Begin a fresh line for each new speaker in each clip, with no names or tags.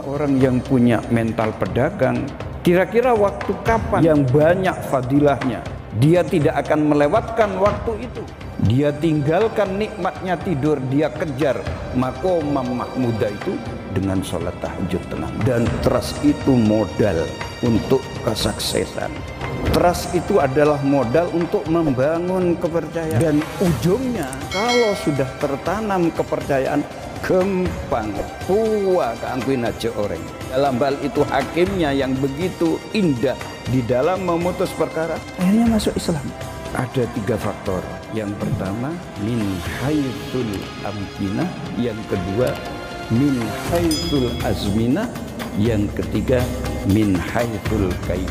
Orang yang punya mental pedagang, kira-kira waktu kapan yang banyak fadilahnya? Dia tidak akan melewatkan waktu itu. Dia tinggalkan nikmatnya tidur, dia kejar maqamah mahmudah itu dengan sholat tahajud tenang. Dan trust itu modal untuk kesuksesan. Trust itu adalah modal untuk membangun kepercayaan. Dan ujungnya kalau sudah tertanam kepercayaan, gampang puas keangkuin aja orang. Dalam hal itu hakimnya yang begitu indah di dalam memutus perkara, akhirnya masuk Islam. Ada 3 faktor. Yang pertama min haitsul amkinah, yang kedua min haitsul azminah, yang ketiga min haitsul kaif.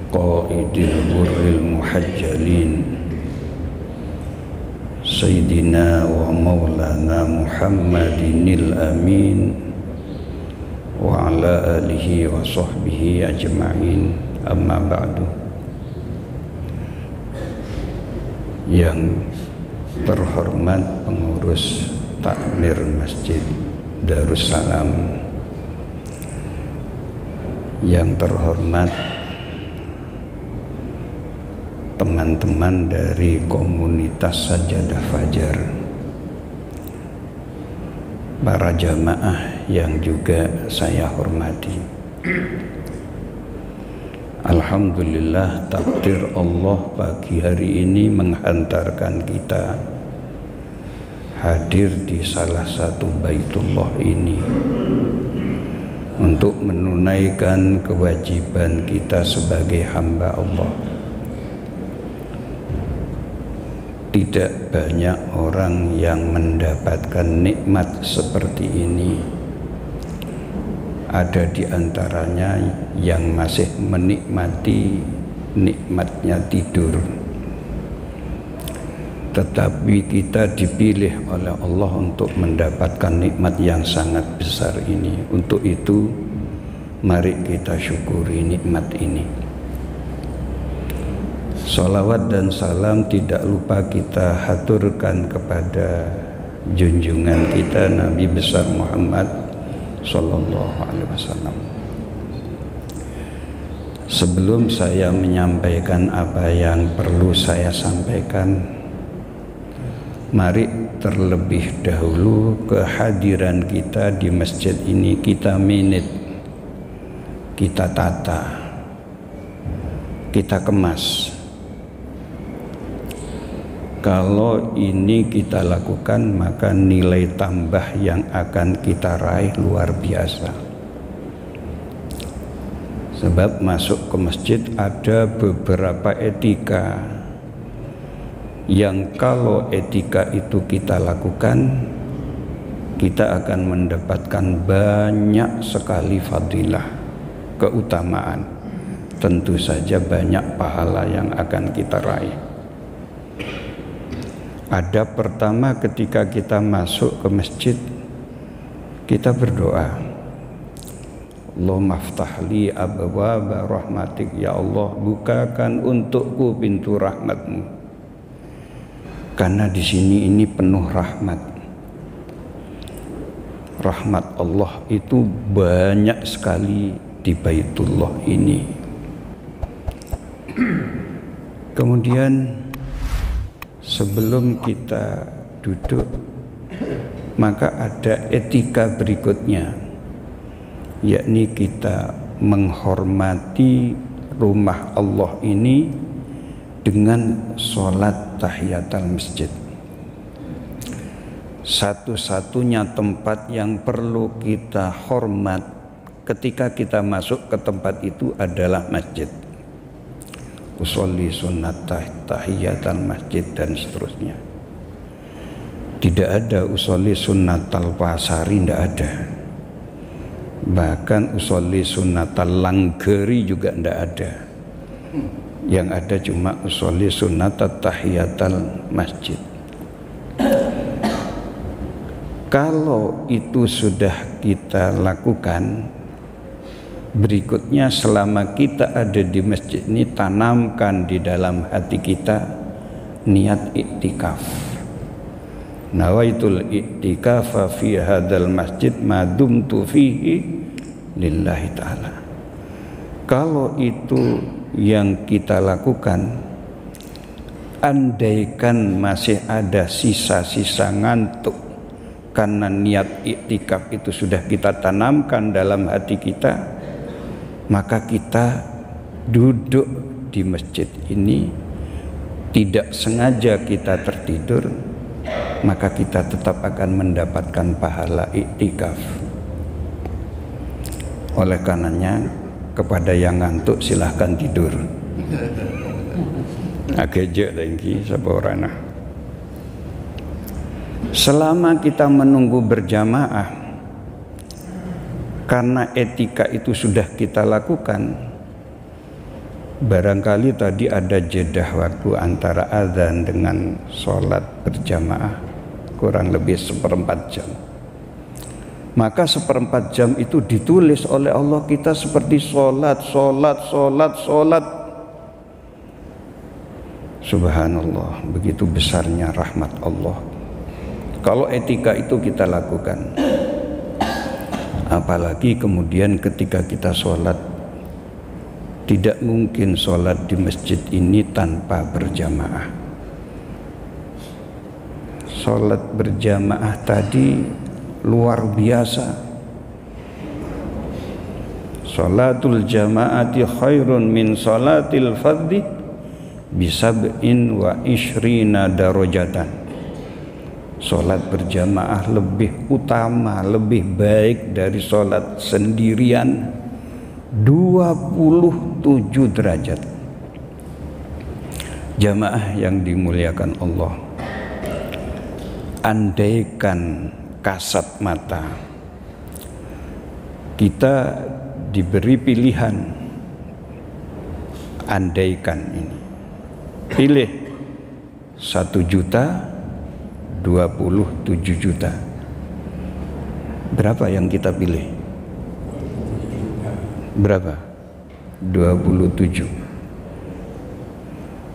Qaidil burril muhajjalin Sayyidina wa maulana Muhammadinil amin wa ala alihi wa sahbihi ajma'in, amma ba'du. Yang terhormat pengurus takmir Masjid Darussalam, yang terhormat teman-teman dari komunitas Sajadah Fajar, para jamaah yang juga saya hormati. Alhamdulillah, takdir Allah pagi hari ini menghantarkan kita hadir di salah satu Baitullah ini untuk menunaikan kewajiban kita sebagai hamba Allah. Tidak banyak orang yang mendapatkan nikmat seperti ini. Ada di antaranya yang masih menikmati nikmatnya tidur. Tetapi kita dipilih oleh Allah untuk mendapatkan nikmat yang sangat besar ini. Untuk itu, mari kita syukuri nikmat ini. Salawat dan salam tidak lupa kita haturkan kepada junjungan kita Nabi besar Muhammad Sallallahu Alaihi Wasallam. Sebelum saya menyampaikan apa yang perlu saya sampaikan, mari terlebih dahulu kehadiran kita di masjid ini kita manage, kita tata, kita kemas. Kalau ini kita lakukan, maka nilai tambah yang akan kita raih luar biasa. Sebab masuk ke masjid ada beberapa etika yang kalau etika itu kita lakukan, kita akan mendapatkan banyak sekali fadilah, keutamaan. Tentu saja banyak pahala yang akan kita raih. Ada pertama ketika kita masuk ke masjid, kita berdoa, Allahumma ftahli abwaaba rahmatik, ya Allah bukakan untukku pintu rahmatmu, karena di sini ini penuh rahmat. Rahmat Allah itu banyak sekali di Baitullah ini. Kemudian sebelum kita duduk, maka ada etika berikutnya, yakni kita menghormati rumah Allah ini dengan sholat tahiyatul masjid. Satu-satunya tempat yang perlu kita hormat ketika kita masuk ke tempat itu adalah masjid. Usolli sunnat tahiyatul masjid dan seterusnya. Tidak ada usolli sunnatal pasari, tidak ada. Bahkan usolli sunnatal langgeri juga tidak ada. Yang ada cuma usolli sunnatat tahiyatul masjid. Kalau itu sudah kita lakukan, berikutnya selama kita ada di masjid ini, tanamkan di dalam hati kita niat iktikaf. Nawaitul i'tikafa fi hadzal masjid ma dumtu fihi lillahi ta'ala. Kalau itu yang kita lakukan, andaikan masih ada sisa-sisa ngantuk karena niat iktikaf itu sudah kita tanamkan dalam hati kita, maka kita duduk di masjid ini, tidak sengaja kita tertidur, maka kita tetap akan mendapatkan pahala iktikaf. Oleh karenanya, kepada yang ngantuk silahkan tidur. Agak lagi saborana. Selama kita menunggu berjamaah, karena etika itu sudah kita lakukan, barangkali tadi ada jedah waktu antara azan dengan sholat berjamaah kurang lebih 1/4 jam. Maka 1/4 jam itu ditulis oleh Allah kita seperti sholat. Subhanallah, begitu besarnya rahmat Allah kalau etika itu kita lakukan. Apalagi kemudian ketika kita sholat, tidak mungkin sholat di masjid ini tanpa berjamaah. Sholat berjamaah tadi luar biasa. Sholatul jamaati khairun min sholatil fardhi bisab'in wa ishrina darajatan. Sholat berjamaah lebih utama, lebih baik dari sholat sendirian 27 derajat. Jamaah yang dimuliakan Allah, andaikan kasat mata kita diberi pilihan, andaikan ini, pilih 1 juta 27 juta, berapa yang kita pilih? Berapa? 27.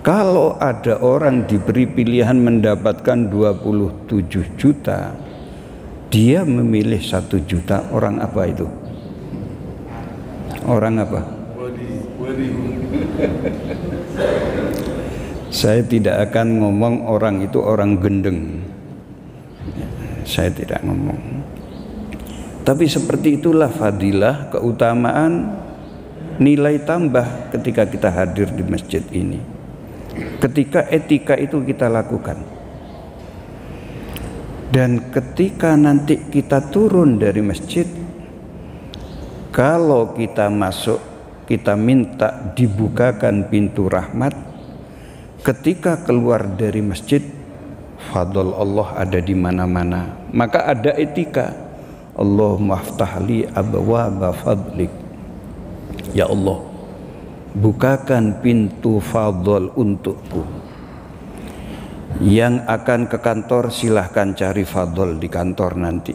Kalau ada orang diberi pilihan mendapatkan 27 juta, dia memilih 1 juta, orang apa itu? Orang apa? Saya tidak akan ngomong orang itu orang gendeng. Saya tidak ngomong. Tapi seperti itulah fadilah, keutamaan, nilai tambah ketika kita hadir di masjid ini. Ketika etika itu kita lakukan. Dan ketika nanti kita turun dari masjid, kalau kita masuk, kita minta dibukakan pintu rahmat. Ketika keluar dari masjid, fadl Allah ada di mana-mana. Maka ada etika. Allahumma aftahli abwaaba fadlik. Ya Allah, bukakan pintu fadl untukku. Yang akan ke kantor silahkan cari fadl di kantor nanti.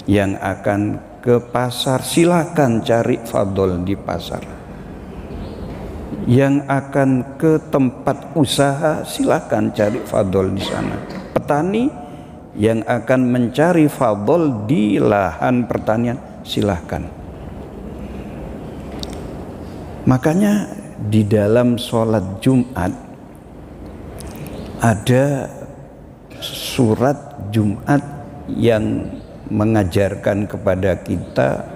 Yang akan ke pasar silahkan cari fadl di pasar. Yang akan ke tempat usaha silahkan cari fadl di sana. Petani yang akan mencari fadl di lahan pertanian silahkan. Makanya di dalam sholat Jumat ada surat Jumat yang mengajarkan kepada kita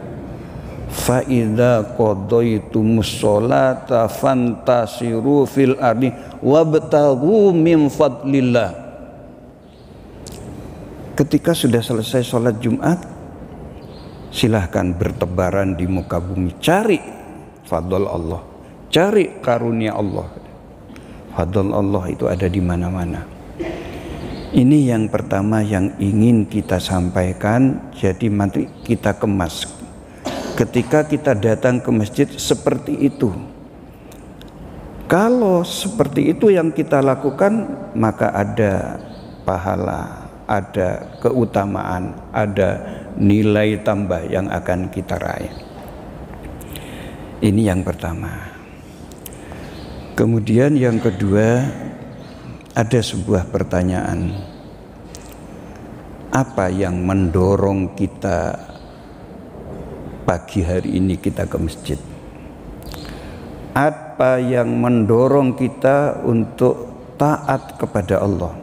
fa idza qadaytumus sholata fantasiru fil ardi wabtaghu min fadlillah. Ketika sudah selesai sholat Jumat, silahkan bertebaran di muka bumi, cari fadl Allah, cari karunia Allah. Fadl Allah itu ada di mana-mana. Ini yang pertama yang ingin kita sampaikan. Jadi mari kita kemas. Ketika kita datang ke masjid seperti itu. Kalau seperti itu yang kita lakukan, maka ada pahala, ada keutamaan, ada nilai tambah yang akan kita raih. Ini yang pertama. Kemudian yang kedua, ada sebuah pertanyaan. Apa yang mendorong kita pagi hari ini kita ke masjid? Apa yang mendorong kita untuk taat kepada Allah?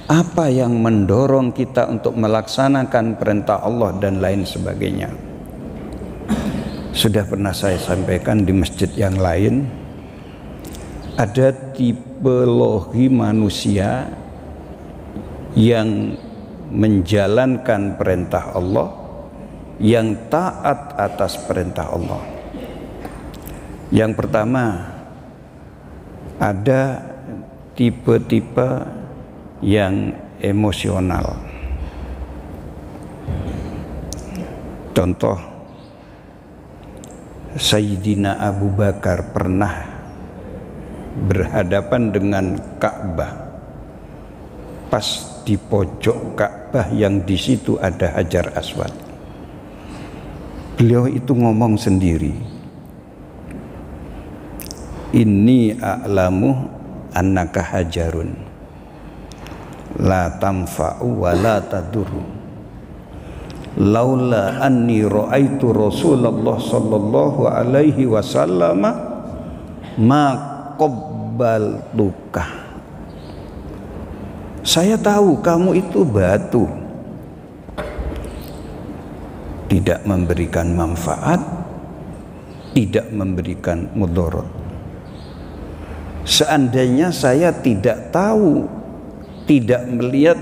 Apa yang mendorong kita untuk melaksanakan perintah Allah dan lain sebagainya? Sudah pernah saya sampaikan di masjid yang lain. Ada tipologi manusia yang menjalankan perintah Allah, yang taat atas perintah Allah. Yang pertama, ada tipe-tipe yang emosional. Contoh, Sayyidina Abu Bakar pernah berhadapan dengan Ka'bah. Pas di pojok Ka'bah yang di situ ada Hajar Aswad. Beliau itu ngomong sendiri, inni a'lamu annaka hajarun la tamfa'u wa la tadurru laula anni ra'aitu Rasulullah sallallahu alaihi wasallam ma qabbaltuka. Saya tahu kamu itu batu, tidak memberikan manfaat, tidak memberikan mudarat. Seandainya saya tidak tahu, tidak melihat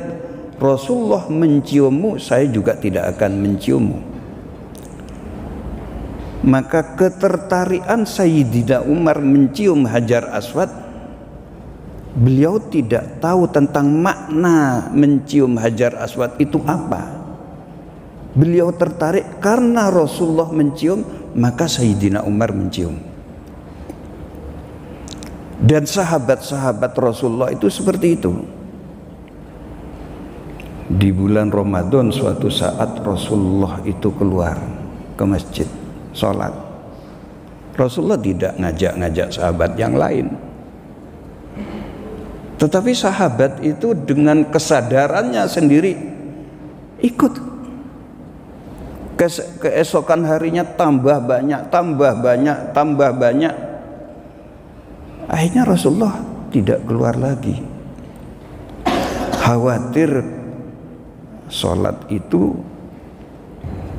Rasulullah menciummu, saya juga tidak akan menciummu. Maka ketertarikan Sayyidina Umar mencium Hajar Aswad, beliau tidak tahu tentang makna mencium Hajar Aswad itu apa. Beliau tertarik karena Rasulullah mencium, maka Sayyidina Umar mencium. Dan sahabat-sahabat Rasulullah itu seperti itu. Di bulan Ramadan suatu saat Rasulullah itu keluar ke masjid sholat. Rasulullah tidak ngajak-ngajak sahabat yang lain, tetapi sahabat itu dengan kesadarannya sendiri ikut. Keesokan harinya tambah banyak, tambah banyak, tambah banyak. Akhirnya Rasulullah tidak keluar lagi, khawatir sholat itu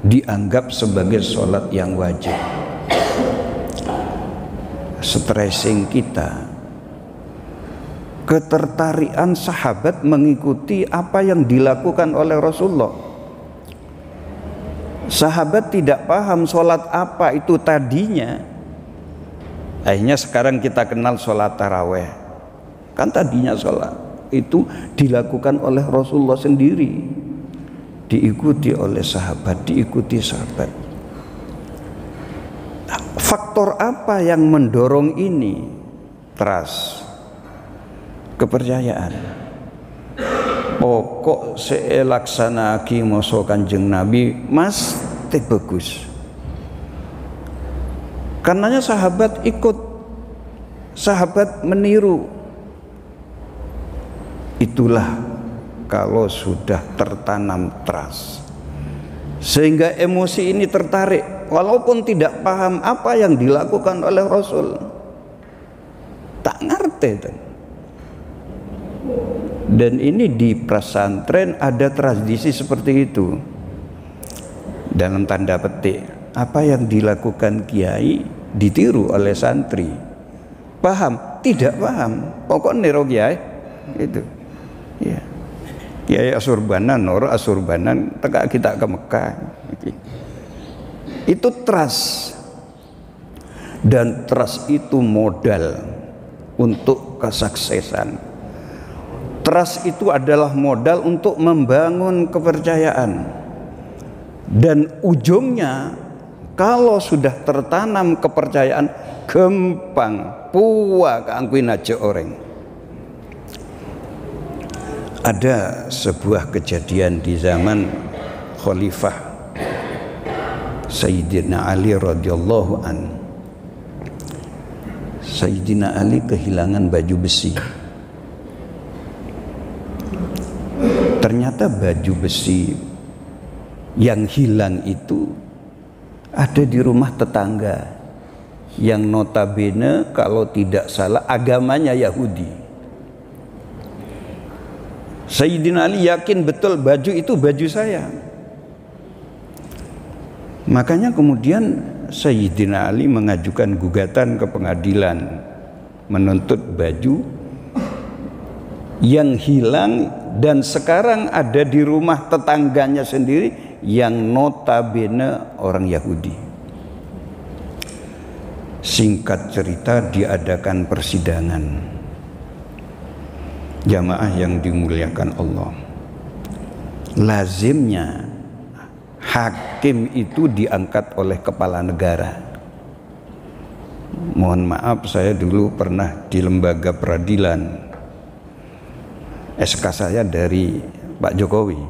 dianggap sebagai sholat yang wajib. Stressing kita, ketertarikan sahabat mengikuti apa yang dilakukan oleh Rasulullah. Sahabat tidak paham sholat apa itu tadinya. Akhirnya sekarang kita kenal sholat taraweh. Kan tadinya sholat itu dilakukan oleh Rasulullah sendiri, diikuti oleh sahabat, diikuti sahabat. Faktor apa yang mendorong ini? Trust, kepercayaan. Pokok seelaksanaki moso Kanjeng Nabi mas teh bagus. Karenanya sahabat ikut, sahabat meniru. Itulah kalau sudah tertanam trust, sehingga emosi ini tertarik walaupun tidak paham apa yang dilakukan oleh Rasul. Tak ngerti. Dan ini di pesantren ada tradisi seperti itu. Dalam tanda petik, apa yang dilakukan kiai ditiru oleh santri. Paham? Tidak paham. Pokoknya nero kiai itu. Ya. Kiai asurbanan, noro asurbanan, tegak kita ke Mekah. Itu trust. Dan trust itu modal untuk kesuksesan. Trust itu adalah modal untuk membangun kepercayaan. Dan ujungnya kalau sudah tertanam kepercayaan, gempang puwa keangkuin aja orang. Ada sebuah kejadian di zaman Khalifah Sayyidina Ali radhiyallahu an. Sayyidina Ali kehilangan baju besi. Ternyata baju besi yang hilang itu ada di rumah tetangga yang notabene kalau tidak salah agamanya Yahudi. Sayyidina Ali yakin betul baju itu baju saya. Makanya kemudian Sayyidina Ali mengajukan gugatan ke pengadilan menuntut baju yang hilang dan sekarang ada di rumah tetangganya sendiri yang notabene orang Yahudi. Singkat cerita, diadakan persidangan. Jamaah yang dimuliakan Allah, lazimnya hakim itu diangkat oleh kepala negara. Mohon maaf, saya dulu pernah di lembaga peradilan. SK saya dari Pak Jokowi,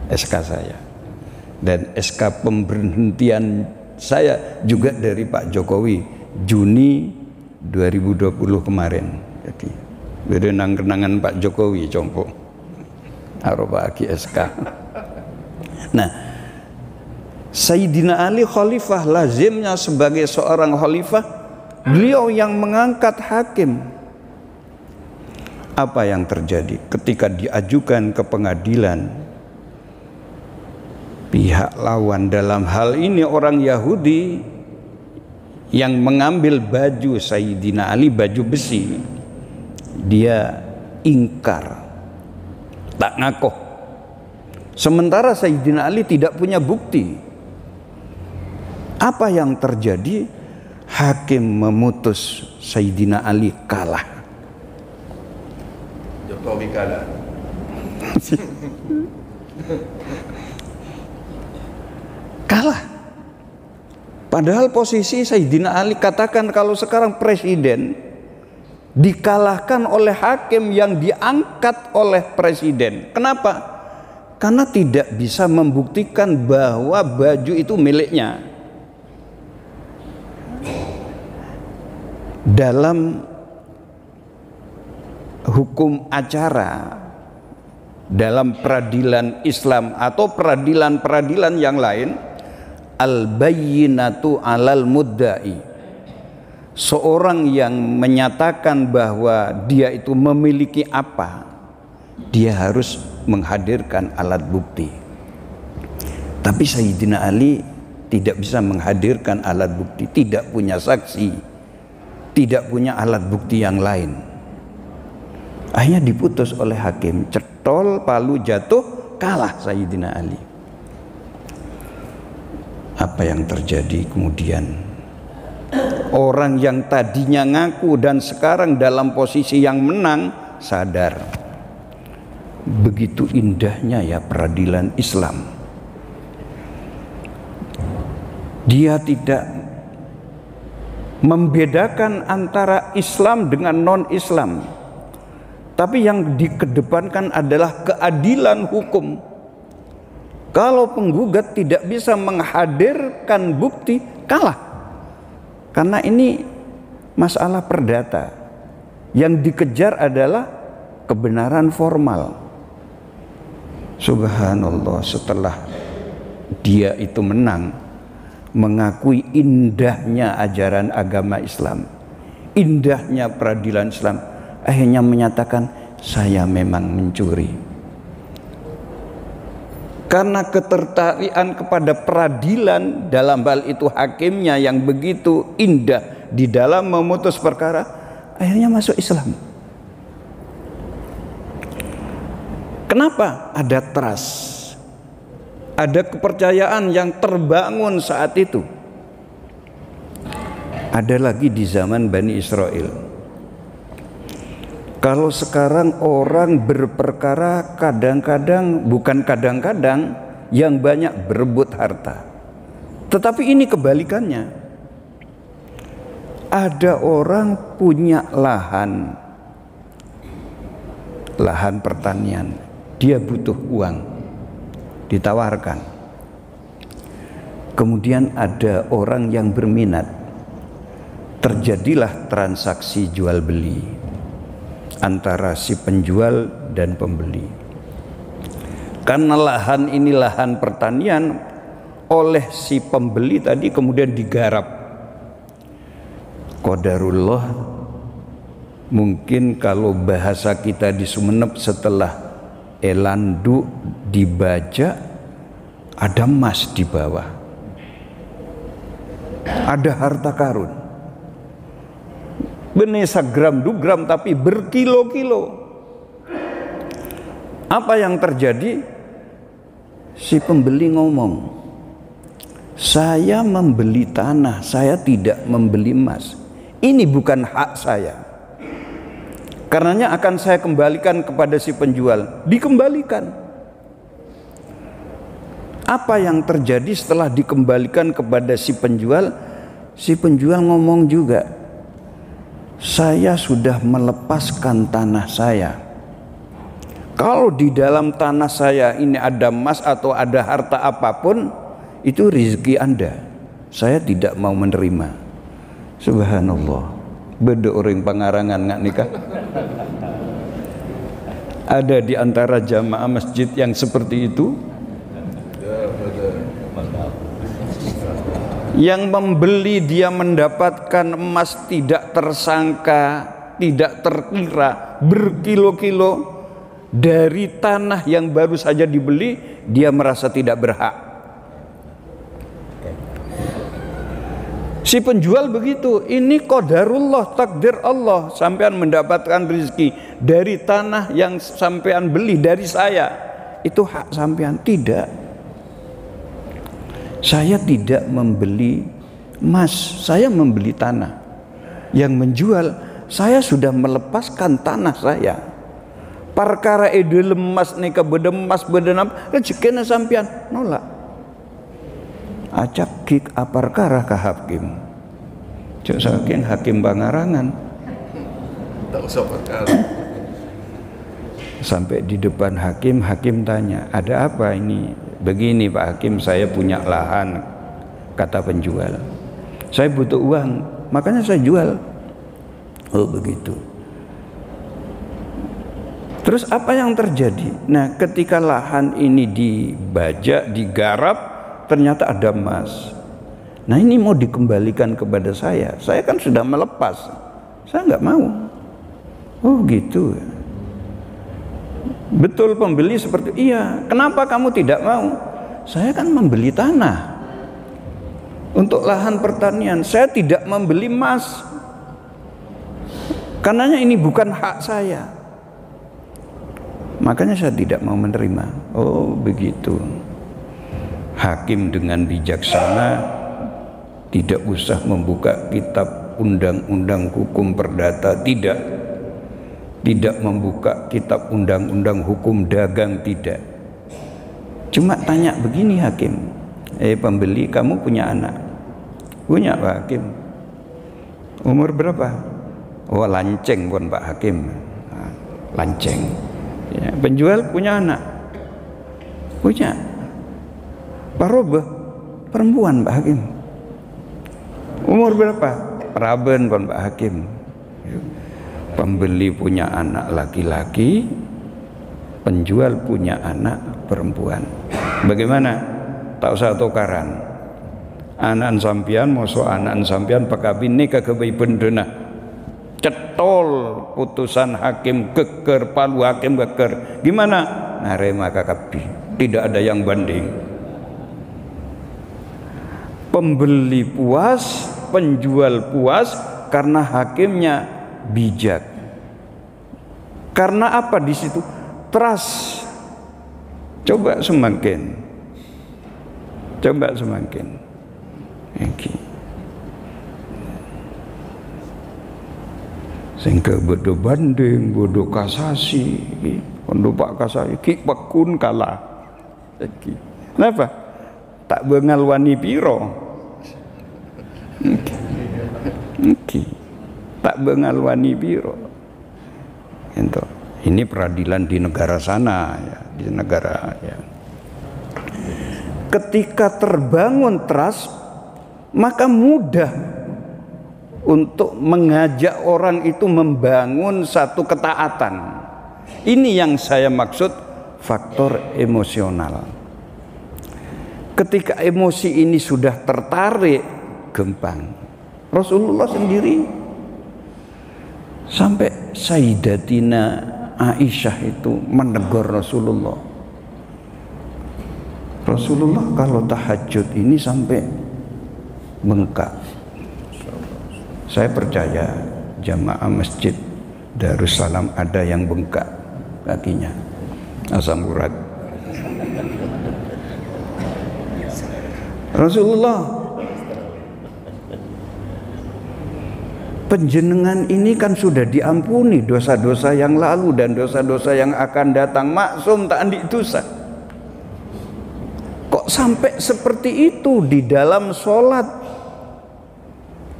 SK saya, dan SK pemberhentian saya juga dari Pak Jokowi Juni 2020 kemarin. Jadi kenangan Pak Jokowi compo aroba aki SK. Nah, Sayyidina Ali khalifah, lazimnya sebagai seorang khalifah beliau yang mengangkat hakim. Apa yang terjadi ketika diajukan ke pengadilan? Pihak lawan, dalam hal ini orang Yahudi yang mengambil baju Sayyidina Ali, baju besi, dia ingkar, tak ngakoh. Sementara Sayyidina Ali tidak punya bukti. Apa yang terjadi? Hakim memutus Sayyidina Ali kalah. Jokowi kalah. Kalah. Padahal posisi Sayyidina Ali, katakan kalau sekarang presiden dikalahkan oleh hakim yang diangkat oleh presiden. Kenapa? Karena tidak bisa membuktikan bahwa baju itu miliknya. Dalam hukum acara, dalam peradilan Islam atau peradilan-peradilan yang lain, al-bayyinatu 'alal mudda'i. Seorang yang menyatakan bahwa dia itu memiliki apa, dia harus menghadirkan alat bukti. Tapi Sayyidina Ali tidak bisa menghadirkan alat bukti, tidak punya saksi, tidak punya alat bukti yang lain. Akhirnya diputus oleh hakim, cetol palu jatuh, kalah Sayyidina Ali. Apa yang terjadi kemudian? Orang yang tadinya ngaku dan sekarang dalam posisi yang menang sadar. Begitu indahnya ya peradilan Islam. Dia tidak membedakan antara Islam dengan non-Islam, tapi yang dikedepankan adalah keadilan hukum. Kalau penggugat tidak bisa menghadirkan bukti, kalah. Karena ini masalah perdata. Yang dikejar adalah kebenaran formal. Subhanallah, setelah dia itu menang, mengakui indahnya ajaran agama Islam, indahnya peradilan Islam, akhirnya menyatakan saya memang mencuri. Karena ketertarikan kepada peradilan, dalam hal itu hakimnya yang begitu indah di dalam memutus perkara, akhirnya masuk Islam. Kenapa? Ada trust, ada kepercayaan yang terbangun saat itu. Ada lagi di zaman Bani Israel. Kalau sekarang orang berperkara kadang-kadang, bukan kadang-kadang, yang banyak berebut harta. Tetapi ini kebalikannya. Ada orang punya lahan pertanian, dia butuh uang, ditawarkan. Kemudian ada orang yang berminat, terjadilah transaksi jual beli antara si penjual dan pembeli. Karena lahan ini lahan pertanian, oleh si pembeli tadi kemudian digarap. Qadarullah, mungkin kalau bahasa kita di Sumeneb, setelah elandu dibajak, ada emas di bawah, ada harta karun. Benih sagram dugram tapi berkilo-kilo. Apa yang terjadi? Si pembeli ngomong, saya membeli tanah, saya tidak membeli emas. Ini bukan hak saya. Karenanya akan saya kembalikan kepada si penjual. Dikembalikan. Apa yang terjadi setelah dikembalikan kepada si penjual? Si penjual ngomong juga, saya sudah melepaskan tanah saya. Kalau di dalam tanah saya ini ada emas atau ada harta apapun, itu rezeki Anda. Saya tidak mau menerima. Subhanallah. Beda orang pengarangan nggak nikah. Ada di antara jamaah masjid yang seperti itu. Yang membeli dia mendapatkan emas tidak tersangka, tidak terkira, berkilo-kilo. Dari tanah yang baru saja dibeli, dia merasa tidak berhak. Si penjual begitu, ini qadarullah, takdir Allah, sampean mendapatkan rezeki dari tanah yang sampean beli dari saya. Itu hak sampean. Tidak. Saya tidak membeli emas, saya membeli tanah. Yang menjual, saya sudah melepaskan tanah saya. Perkara itu lemas nih kebedemas bedenam rezekina sampean nolak. Acak gig aparkara ka hakim. Cuk saking hakim bangarangan. Tak usah perkara. Sampai di depan hakim, hakim tanya, ada apa ini? Begini Pak Hakim, saya punya lahan, kata penjual. Saya butuh uang, makanya saya jual. Oh begitu. Terus apa yang terjadi? Nah, ketika lahan ini dibajak, digarap, ternyata ada emas. Nah, ini mau dikembalikan kepada saya. Saya kan sudah melepas. Saya nggak mau. Oh, gitu. Betul pembeli seperti, iya. Kenapa kamu tidak mau? Saya kan membeli tanah untuk lahan pertanian. Saya tidak membeli emas. Karenanya ini bukan hak saya. Makanya saya tidak mau menerima. Oh begitu. Hakim dengan bijaksana tidak usah membuka kitab undang-undang hukum perdata, tidak membuka kitab undang-undang hukum dagang, tidak. Cuma tanya begini hakim, pembeli, kamu punya anak? Punya Pak Hakim. Umur berapa? Oh lanceng pun Pak Hakim. Lanceng. Ya, penjual punya anak? Punya. Parobah perempuan Pak Hakim. Umur berapa? Raben pun Pak Hakim. Pembeli punya anak laki-laki, penjual punya anak perempuan. Bagaimana? Tak usah tukaran. Anak sampian, mosok anak sampian pakabin nikah kebai pendena. cetol putusan hakim geger, palu hakim geger, gimana? Narema kakabi, tidak ada yang banding. Pembeli puas, penjual puas karena hakimnya bijak. Karena apa di situ? Trust. Coba semakin. Sehingga bodoh banding, bodoh kasasi, bodoh pak kasasi, ki pekun kalah. Kenapa? Tak bengal wani piro. Tak bengal wani piro. Ini peradilan di negara sana, ya, di negara. Ya. Ketika terbangun trust, maka mudah untuk mengajak orang itu membangun satu ketaatan. Ini yang saya maksud faktor emosional. Ketika emosi ini sudah tertarik, gampang. Rasulullah sendiri sampai Sayyidatina Aisyah itu menegur Rasulullah. Rasulullah kalau tahajud ini sampai bengkak. Saya percaya jamaah masjid Darussalam ada yang bengkak kakinya, asam urat. Rasulullah, penjenengan ini kan sudah diampuni dosa-dosa yang lalu dan dosa-dosa yang akan datang, maksum tak andik dosa. Kok sampai seperti itu di dalam sholat?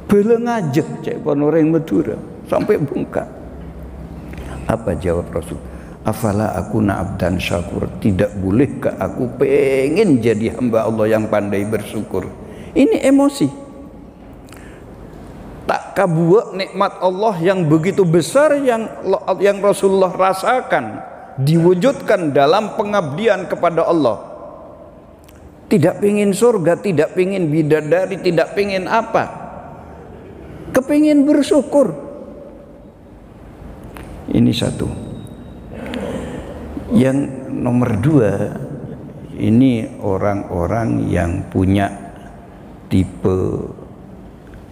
Bela ngajak cek orang Madura sampai bengkak. Apa jawab Rasul? Afala akuna abdan syakur, tidak bolehkah aku pengen jadi hamba Allah yang pandai bersyukur? Ini emosi. Tak kabuak nikmat Allah yang begitu besar yang Rasulullah rasakan diwujudkan dalam pengabdian kepada Allah. Tidak pingin surga, tidak pingin bidadari, tidak pingin apa, kepingin bersyukur. Ini satu. Yang nomor dua, ini orang-orang yang punya tipe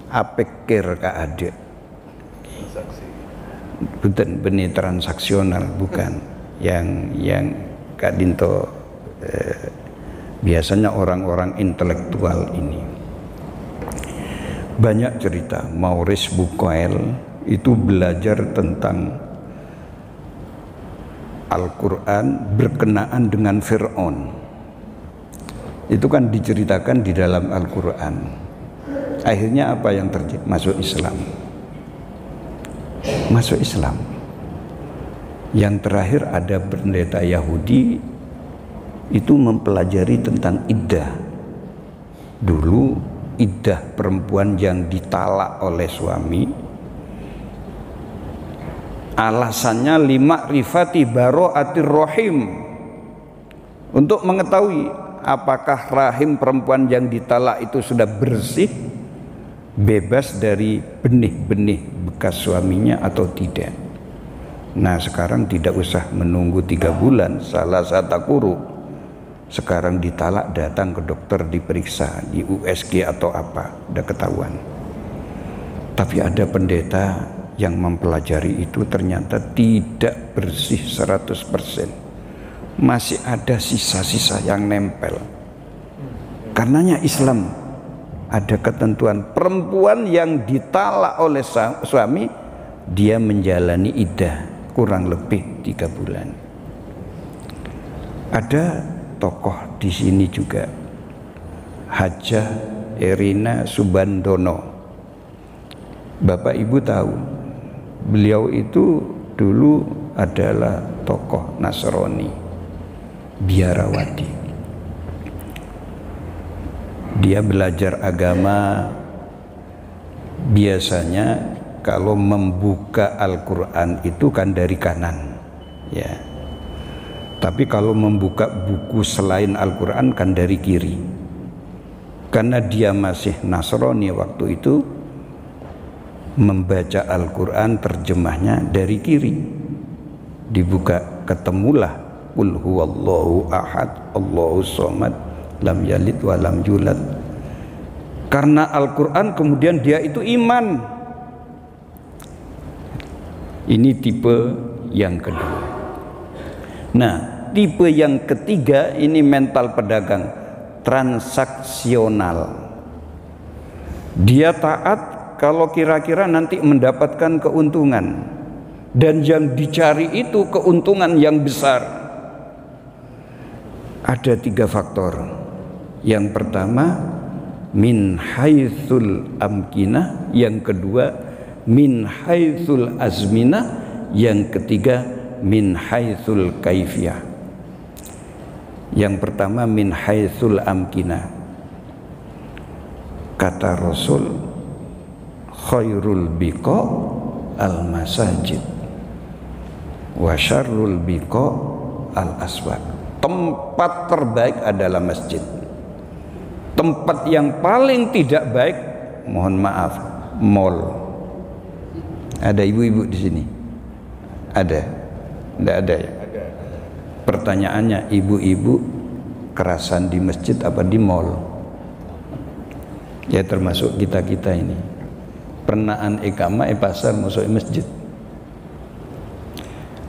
apikir keadaan, bukan benih transaksional, bukan yang Kak Dinto biasanya orang-orang intelektual ini banyak cerita. Maurice Bucaille itu belajar tentang Al-Quran berkenaan dengan Fir'aun. Itu kan diceritakan di dalam Al-Quran. Akhirnya apa yang terjadi? Masuk Islam. Masuk Islam. Yang terakhir ada pendeta Yahudi itu mempelajari tentang iddah. Dulu iddah perempuan yang ditalak oleh suami, alasannya lima rifati baro'atir rohim, untuk mengetahui apakah rahim perempuan yang ditalak itu sudah bersih, bebas dari benih-benih bekas suaminya atau tidak. Nah sekarang tidak usah menunggu 3 bulan salah satu guru, sekarang ditalak datang ke dokter diperiksa di USG atau apa, udah ketahuan. Tapi ada pendeta yang mempelajari itu ternyata tidak bersih 100%, masih ada sisa-sisa yang nempel. Karenanya Islam ada ketentuan perempuan yang ditalak oleh suami, dia menjalani iddah kurang lebih 3 bulan. Ada tokoh di sini juga, Hajah Erina Subandono. Bapak Ibu tahu, beliau itu dulu adalah tokoh Nasrani, biarawati. Dia belajar agama, biasanya kalau membuka Al-Quran itu kan dari kanan, ya. Tapi kalau membuka buku selain Al-Quran kan dari kiri. Karena dia masih Nasrani waktu itu, membaca Al-Quran terjemahnya dari kiri, dibuka ketemulah qul huwallahu ahad Allahus somad lam yalid wa lam yulad. Karena Al-Quran kemudian dia itu iman. Ini tipe yang kedua. Nah, tipe yang ketiga ini mental pedagang, transaksional. Dia taat kalau kira-kira nanti mendapatkan keuntungan, dan yang dicari itu keuntungan yang besar. Ada 3 faktor. Yang pertama min haitsul amkinah, yang kedua min haitsul azminah, yang ketiga min haitsul kaifiyah. Yang pertama min haitsul amkinah. Kata Rasul, khairul biqa al masajid wa syarrul biqa al aswaq. Tempat terbaik adalah masjid. Tempat yang paling tidak baik, mohon maaf, mall. Ada ibu-ibu di sini? Ada? Tidak ada ya? Pertanyaannya, ibu-ibu kerasan di masjid apa di mall? Ya termasuk kita-kita ini. Pernaan iqamah pasar masuk masjid.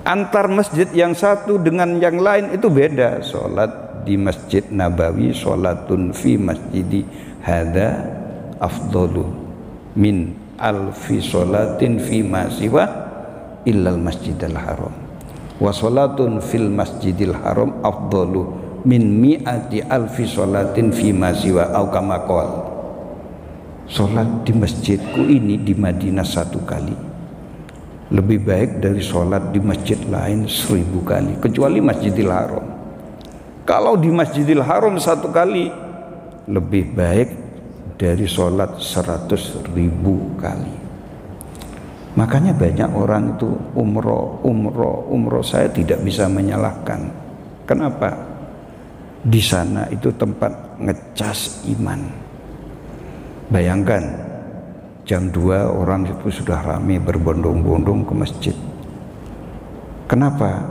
Antar masjid yang satu dengan yang lain itu beda. Sholat di Masjid Nabawi, sholatun fi masjidi hadza afdalu min alfi sholatin fi ma siwa illal masjidil haram. Wa sholatun fil masjidil haram afdalu min mi'ati alfi sholatin fi ma siwa au kama qala. Sholat di masjidku ini di Madinah 1 kali lebih baik dari sholat di masjid lain 1000 kali, kecuali Masjidil Haram. Kalau di Masjidil Haram 1 kali lebih baik dari sholat 100.000 kali. Makanya banyak orang itu umroh. Saya tidak bisa menyalahkan. Kenapa? Di sana itu tempat ngecas iman. Bayangkan jam 2 orang itu sudah ramai berbondong-bondong ke masjid. Kenapa?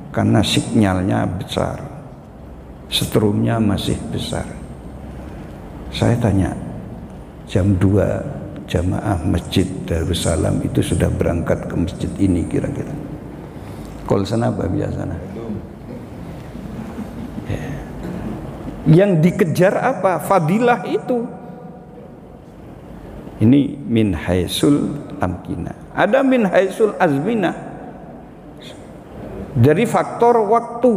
Karena sinyalnya besar, setrumnya masih besar. Saya tanya, jam 2 jamaah masjid Darussalam itu sudah berangkat ke masjid ini kira-kira? Kol sana apa biasanya? Ya. Yang dikejar apa? Fadilah itu. Ini min haisul amkina. Ada min haisul azmina. Dari faktor waktu.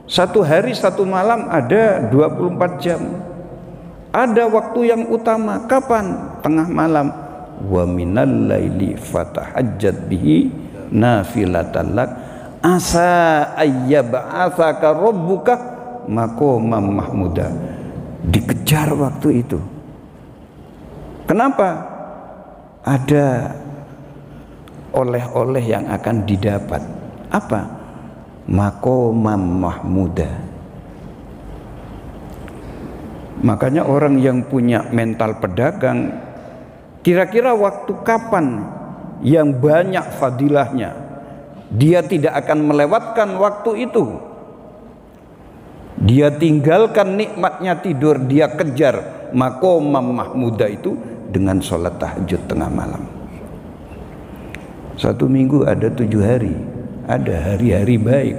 1 hari 1 malam ada 24 jam. Ada waktu yang utama. Kapan? Tengah malam. Wa minal laili fatahajjat bihi nafilatan lak asa ayyab'atsaka rabbuka maqaman mahmuda. Dikejar waktu itu. Kenapa? Ada oleh-oleh yang akan didapat. Apa? Maqaman mahmuda. Makanya orang yang punya mental pedagang, kira-kira waktu kapan yang banyak fadilahnya, dia tidak akan melewatkan waktu itu. Dia tinggalkan nikmatnya tidur, dia kejar maqaman mahmuda itu dengan sholat tahajud tengah malam. 1 minggu ada 7 hari. Ada hari-hari baik,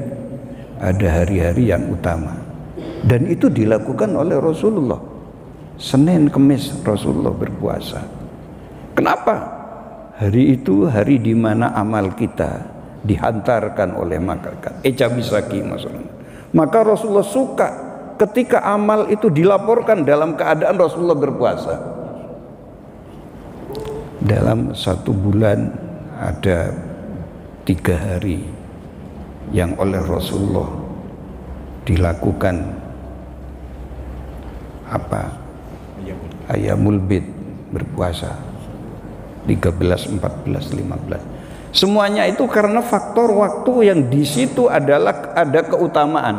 ada hari-hari yang utama. Dan itu dilakukan oleh Rasulullah. Senin Kemis Rasulullah berpuasa. Kenapa? Hari itu hari di mana amal kita dihantarkan oleh malaikat. Ecabisaki maksudnya. Maka Rasulullah suka ketika amal itu dilaporkan dalam keadaan Rasulullah berpuasa. Dalam 1 bulan ada 3 hari yang oleh Rasulullah dilakukan apa? Ayyamul bid, berpuasa 13, 14, 15. Semuanya itu karena faktor waktu yang di situ adalah ada keutamaan.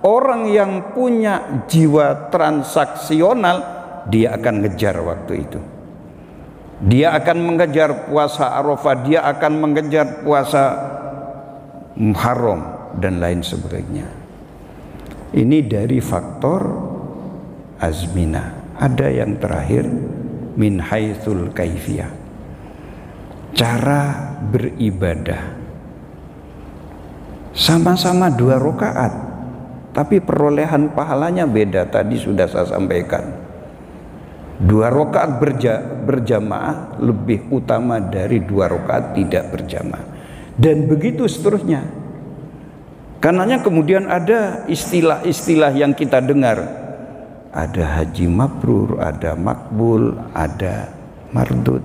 Orang yang punya jiwa transaksional dia akan ngejar waktu itu. dia akan mengejar puasa Arafah, dia akan mengejar puasa Muharram dan lain sebagainya. Ini dari faktor azmina. Ada yang terakhir min haitsul kaifiyah, cara beribadah. Sama-sama 2 rakaat, tapi perolehan pahalanya beda. Tadi sudah saya sampaikan, 2 rakaat berjamaah lebih utama dari 2 rakaat tidak berjamaah, dan begitu seterusnya. Karenanya kemudian ada istilah-istilah yang kita dengar, ada haji mabrur, ada makbul, ada mardud,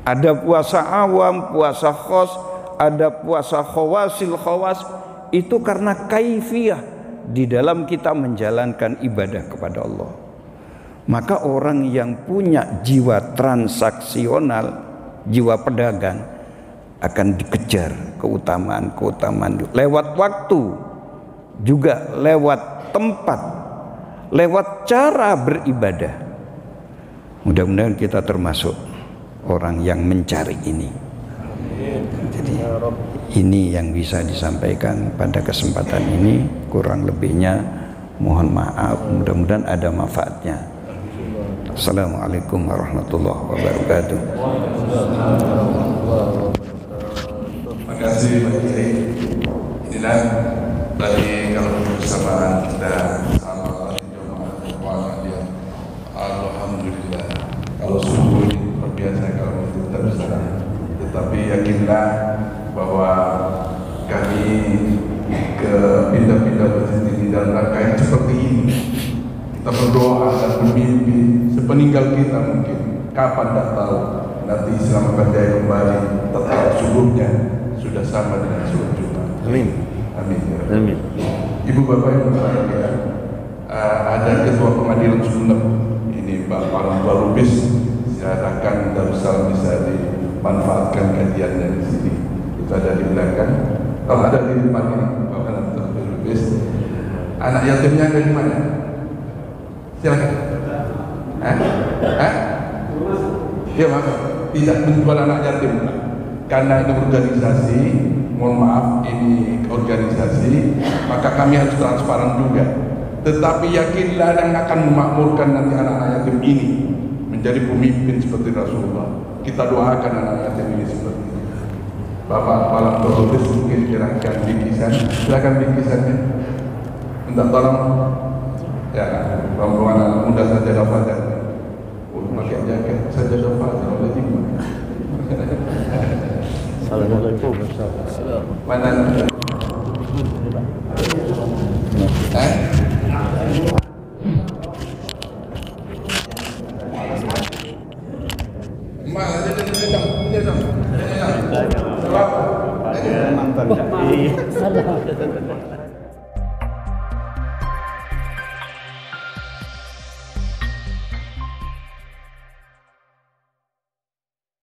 ada puasa awam, puasa khos, ada puasa khawasil khawas. Itu karena kaifiyah di dalam kita menjalankan ibadah kepada Allah. Maka orang yang punya jiwa transaksional, jiwa pedagang, akan dikejar keutamaan-keutamaan lewat waktu, juga lewat tempat, lewat cara beribadah. Mudah-mudahan kita termasuk orang yang mencari ini. Jadi ini yang bisa disampaikan pada kesempatan ini. Kurang lebihnya mohon maaf, mudah-mudahan ada manfaatnya. Assalamualaikum warahmatullahi wabarakatuh.
Terima kasih Pak Kiai. Inilah tadi kalau bersamaan kita sama jemaah yang alhamdulillah. Kalau subuh ini luar biasa kalau kita bisa. Tetapi yakinlah bahwa kami ke pindah-pindah masjid ini dalam rangka yang seperti ini. Kita berdoa dan bermimpi sepeninggal kita mungkin. Kapan tak tahu nanti Islam akan jaya kembali. Tetap subuhnya sudah sama dengan sholat Jumat. Amin. Amin. Amin. Ibu bapak yang berbahagia, ada ketua pengadilan Sumeneb ini Pak Palang Lubis. Silakan Darussalam bisa dimanfaatkan kajiannya di sini. Itu ada di belakang. Kalau ada di depan ini Pak Palang Lubis. Anak yatimnya ada di mana? Silakan. Ya mas, tidak menjual anak yatim. Karena ini organisasi, mohon maaf, ini organisasi, maka kami harus transparan juga. Tetapi yakinlah yang akan memakmurkan nanti anak-anak yatim ini menjadi pemimpin seperti Rasulullah. Kita doakan anak yatim ini seperti ini. Bapak Palang Lubis mungkin kirakan bingkisan, silakan bingkisannya. Minta tolong, ya rombongan anak muda saja dapat. Pakai jaket saja dapat oleh ibu. Assalamualaikum. Mana? Mana? Mantan.